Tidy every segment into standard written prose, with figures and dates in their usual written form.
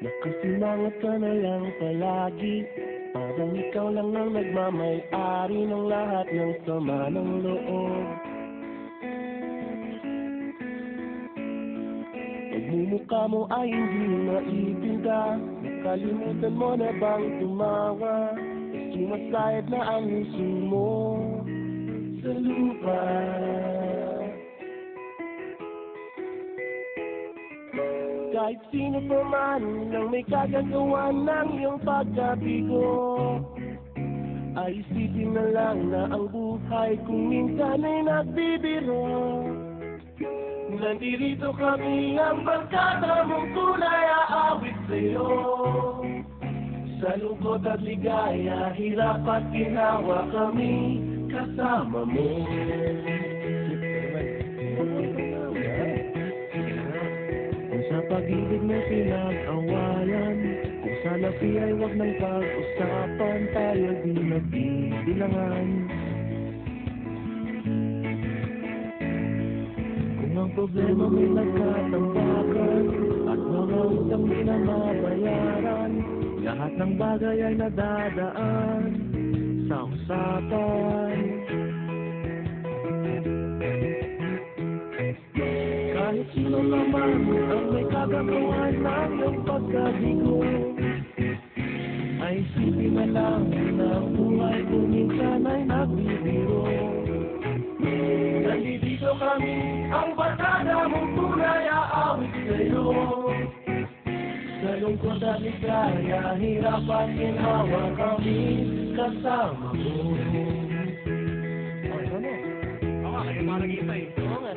Nakasimangot ka na lang palagi, parang ikaw lang ang nagmamay-ari ng lahat ng sama ng loob. Pagmumukha mo ay hindi maitinda, nakalimutan mo na bang tumawa? Sumasayad na ang huso mo sa lupa. Kahit sino pa man ang may kagagawa ng iyong pagkabigo, ay isipin na lang na ang buhay kung minsan ay nagbibiro. Nandirito kami ang barkada mong tunay aawit sa'yo. Sa lungkot at ligaya, hirap at ginawa kami kasama mo. Kung sa pag-ibig mo pinag-awalan, kung sa labi ay wag ng pag-usapan, tayo di nagbibilangan. Kung ang problema may nagkatambakan at mga utang di na mabayaran, lahat ng bagay ay nadadaan sa usapan. Kahit sino naman ang may kagagawa ng iyong pagkabigo, ay isipin na lang na ang buhay kung minsan ay nagbibiro. Nandito kami, ang barkada mong tunay aawit sa'yo. Sa lungkot at ligaya, hirap at ginawa kami kasama mo. Kayo parang iba eh. Oo nga,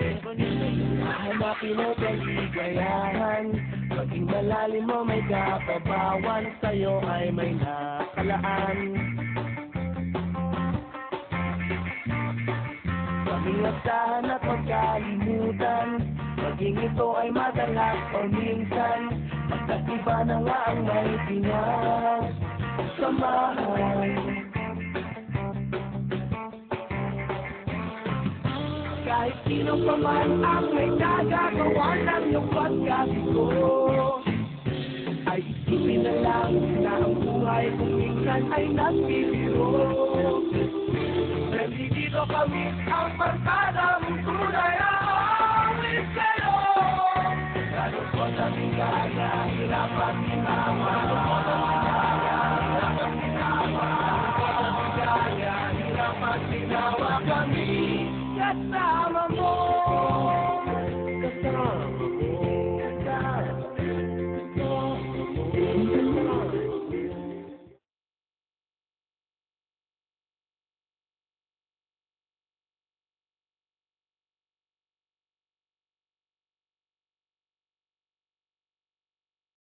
hanapin mo kaligayahan, maging malalim mo may kapabawan, sa'yo ay may nakalaan. Maging asahan at magkalimutan, maging ito ay madalas o minsan, at iba na nga ang may pinagsamahan. Kahit sino pa man ang may nagagawa ng iyong pagkabigo, ay isipin na lang na ang buhay kung minsan ay nagbibiro. Nandito kami, ang barkada mong tunay aawit sa'yo. Kalungkot at ligaya, hirap at ginawa. Hirap at ginawa kami kasama mo. Kasama